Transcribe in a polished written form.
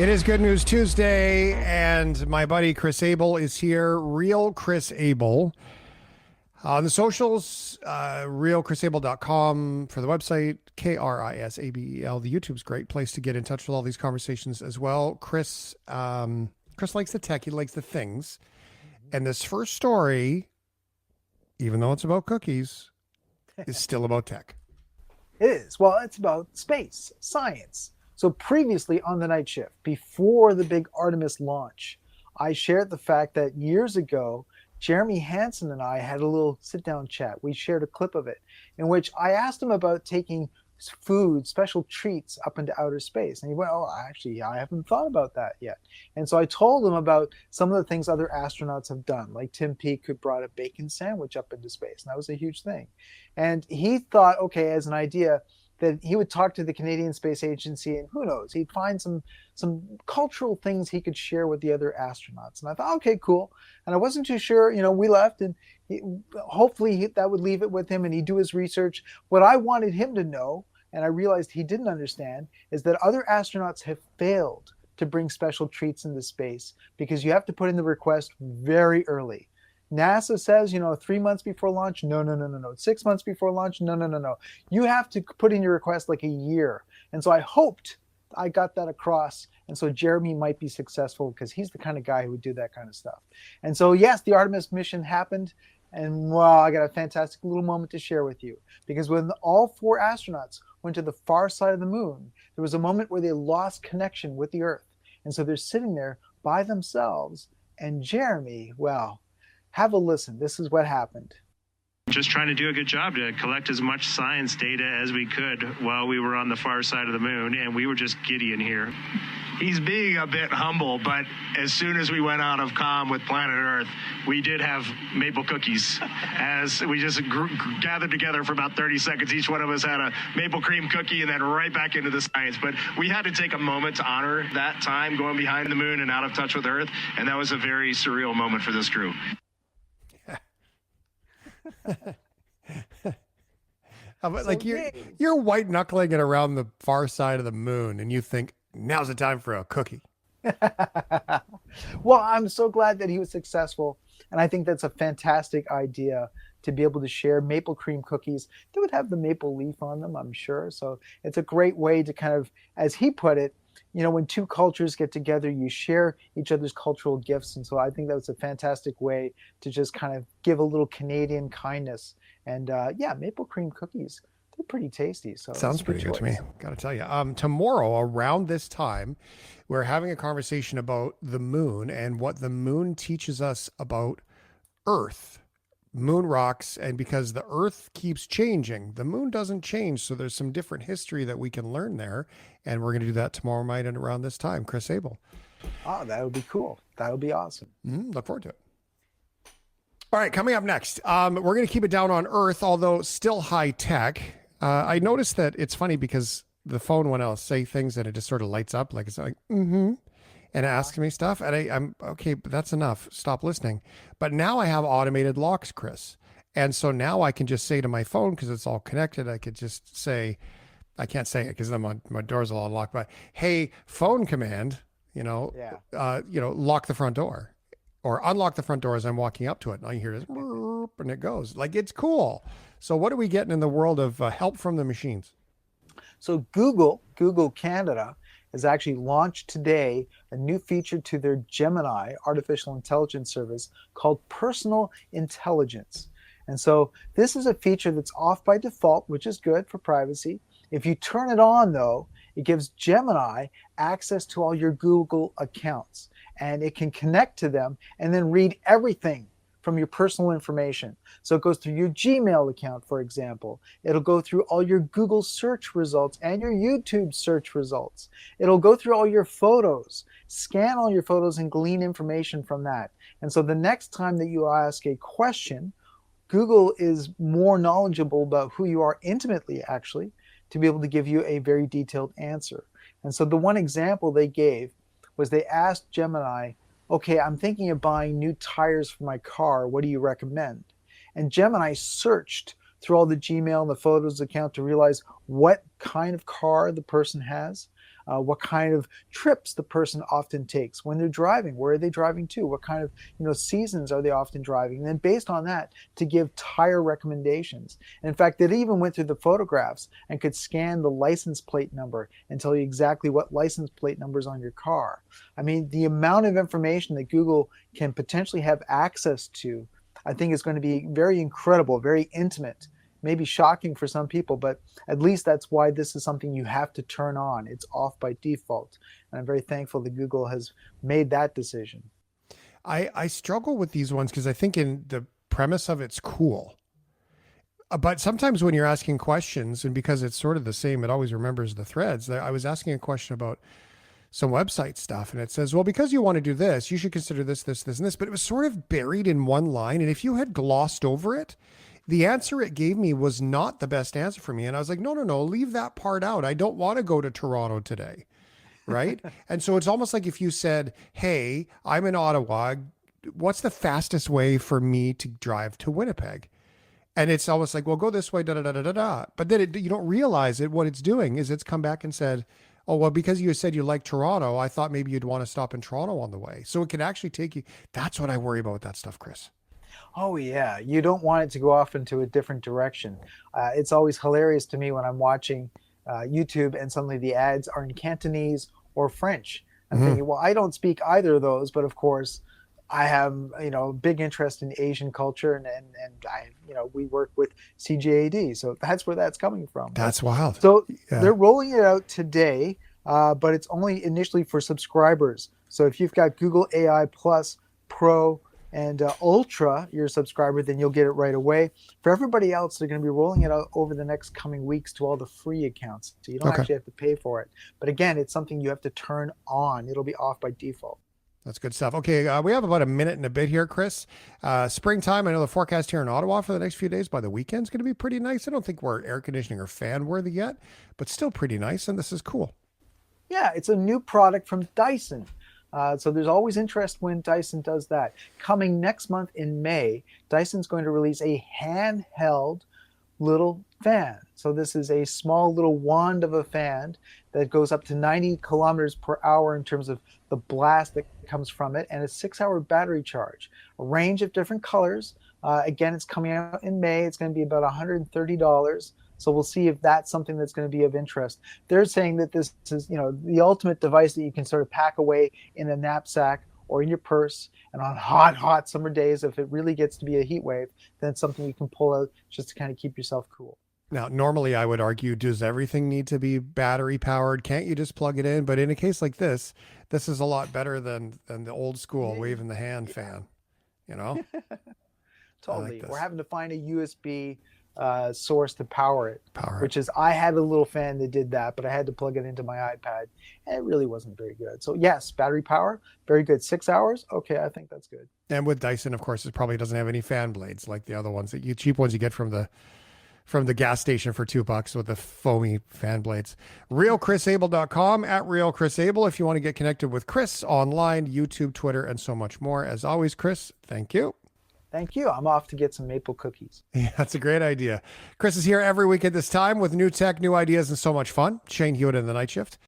It is Good News Tuesday, and my buddy Chris Abel is here. Real Chris Abel. On the socials, realchrisabel.com for the website, Krisabel. The YouTube's a great place to get in touch with all these conversations as well. Chris likes the tech, he likes the things. And this first story, even though it's about cookies, is still about tech. It is. Well, it's about space, science. So previously on the night shift, before the big Artemis launch, I shared the fact that years ago, Jeremy Hanson and I had a little sit-down chat. We shared a clip of it in which I asked him about taking food, special treats up into outer space. And he went, oh, actually, I haven't thought about that yet. And so I told him about some of the things other astronauts have done, like Tim Peake, who brought a bacon sandwich up into space. And that was a huge thing. And he thought, okay, as an idea, that he would talk to the Canadian Space Agency, and who knows, he'd find some cultural things he could share with the other astronauts. And I thought, okay, cool. And I wasn't too sure, we left, and hopefully that would leave it with him and he'd do his research. What I wanted him to know, and I realized he didn't understand, is that other astronauts have failed to bring special treats into space because you have to put in the request very early. NASA says, 3 months before launch. No. 6 months before launch. No. You have to put in your request like a year. And so I hoped I got that across. And so Jeremy might be successful because he's the kind of guy who would do that kind of stuff. And so, yes, the Artemis mission happened. And wow, I got a fantastic little moment to share with you. Because when all 4 astronauts went to the far side of the moon, there was a moment where they lost connection with the Earth. And so they're sitting there by themselves. And Jeremy, well, have a listen. This is what happened. Just trying to do a good job to collect as much science data as we could while we were on the far side of the moon, and we were just giddy in here. He's being a bit humble, but as soon as we went out of comm with planet Earth, we did have maple cookies. As we just gathered together for about 30 seconds, each one of us had a maple cream cookie and then right back into the science. But we had to take a moment to honor that time going behind the moon and out of touch with Earth, and that was a very surreal moment for this crew. Like you're white knuckling it around the far side of the moon, and you think now's the time for a cookie. Well, I'm so glad that he was successful, and I think that's a fantastic idea to be able to share maple cream cookies. They would have the maple leaf on them, I'm sure. So it's a great way to kind of, as he put it, when 2 cultures get together, you share each other's cultural gifts. And so I think that was a fantastic way to just kind of give a little Canadian kindness. And maple cream cookies, they're pretty tasty. So sounds pretty good to me, gotta tell you. Tomorrow around this time, we're having a conversation about the moon and what the moon teaches us about Earth. Moon rocks, and because the Earth keeps changing, the moon doesn't change. So there's some different history that we can learn there, and we're going to do that tomorrow night and around this time. Chris Abel. Oh, that would be cool. That would be awesome. Look forward to it. All right, coming up next, we're going to keep it down on Earth, although still high tech. I noticed that it's funny because the phone, when I'll say things, and it just sort of lights up, like it's like and asks me stuff, and I'm okay, but that's enough. Stop listening. But now I have automated locks, Chris. And so now I can just say to my phone, because it's all connected, I could just say, I can't say it because my door's all unlocked, but hey, phone command, lock the front door or unlock the front door as I'm walking up to it. And all you hear is, and it goes. Like, it's cool. So what are we getting in the world of help from the machines? So Google Canada, has actually launched today a new feature to their Gemini artificial intelligence service called Personal Intelligence. And so this is a feature that's off by default, which is good for privacy. If you turn it on, though, it gives Gemini access to all your Google accounts, and it can connect to them and then read everything from your personal information. So it goes through your Gmail account, for example. It'll go through all your Google search results and your YouTube search results. It'll go through all your photos, scan all your photos, and glean information from that. And so the next time that you ask a question, Google is more knowledgeable about who you are intimately, actually, to be able to give you a very detailed answer. And so the one example they gave was they asked Gemini, okay, I'm thinking of buying new tires for my car. What do you recommend? And Gemini searched through all the Gmail and the photos account to realize what kind of car the person has. what kind of trips the person often takes when they're driving, where are they driving to, what kind of seasons are they often driving, and then based on that to give tire recommendations. And in fact, it even went through the photographs and could scan the license plate number and tell you exactly what license plate number is on your car. I mean, the amount of information that Google can potentially have access to, I think is going to be very incredible, very intimate, maybe shocking for some people, but at least that's why this is something you have to turn on. It's off by default. And I'm very thankful that Google has made that decision. I struggle with these ones because I think in the premise of it's cool. But sometimes when you're asking questions, and because it's sort of the same, it always remembers the threads. I was asking a question about some website stuff, and it says, well, because you want to do this, you should consider this, this, this, and this. But it was sort of buried in one line. And if you had glossed over it, the answer it gave me was not the best answer for me. And I was like, no, leave that part out. I don't want to go to Toronto today. Right. And so it's almost like if you said, hey, I'm in Ottawa, what's the fastest way for me to drive to Winnipeg? And it's almost like, well, go this way, da, da, da, da, da, da. But then you don't realize it. What it's doing is it's come back and said, oh, well, because you said you like Toronto, I thought maybe you'd want to stop in Toronto on the way. So it can actually take you. That's what I worry about with that stuff, Chris. Oh, yeah. You don't want it to go off into a different direction. It's always hilarious to me when I'm watching YouTube and suddenly the ads are in Cantonese or French. I'm thinking, well, I don't speak either of those, but of course, I have big interest in Asian culture, and I we work with CJAD, so that's where that's coming from. That's wild. So they're rolling it out today, but it's only initially for subscribers. So if you've got Google AI Plus, Pro, and Ultra, your subscriber, then you'll get it right away. For everybody else, they're going to be rolling it out over the next coming weeks to all the free accounts. So you don't actually have to pay for it. But again, it's something you have to turn on. It'll be off by default. That's good stuff. Okay, we have about a minute and a bit here, Chris. Springtime, I know the forecast here in Ottawa for the next few days by the weekend is going to be pretty nice. I don't think we're air conditioning or fan worthy yet, but still pretty nice, and this is cool. Yeah, it's a new product from Dyson. So there's always interest when Dyson does that. Coming next month in May, Dyson's going to release a handheld little fan. So this is a small little wand of a fan that goes up to 90 kilometers per hour in terms of the blast that comes from it, and a 6-hour battery charge. A range of different colors. Again, it's coming out in May. It's going to be about $130. So we'll see if that's something that's going to be of interest. They're saying that this is, the ultimate device that you can sort of pack away in a knapsack or in your purse. And on hot summer days, if it really gets to be a heat wave, then it's something you can pull out just to kind of keep yourself cool. Now, normally I would argue, does everything need to be battery powered? Can't you just plug it in? But in a case like this is a lot better than the old school waving the hand fan, Totally. Like we're having to find a USB source to power it. Which is, I had a little fan that did that, but I had to plug it into my iPad, and it really wasn't very good. So yes, battery power, very good. 6 hours, okay, I think that's good. And with Dyson, of course, it probably doesn't have any fan blades like the other ones cheap ones you get from the gas station for $2 with the foamy fan blades. RealChrisAble.com, @RealChrisAble if you want to get connected with Chris online, YouTube, Twitter, and so much more. As always, Chris, thank you. Thank you. I'm off to get some maple cookies. Yeah, that's a great idea. Chris is here every week at this time with new tech, new ideas, and so much fun. Shane Hewitt in the night shift.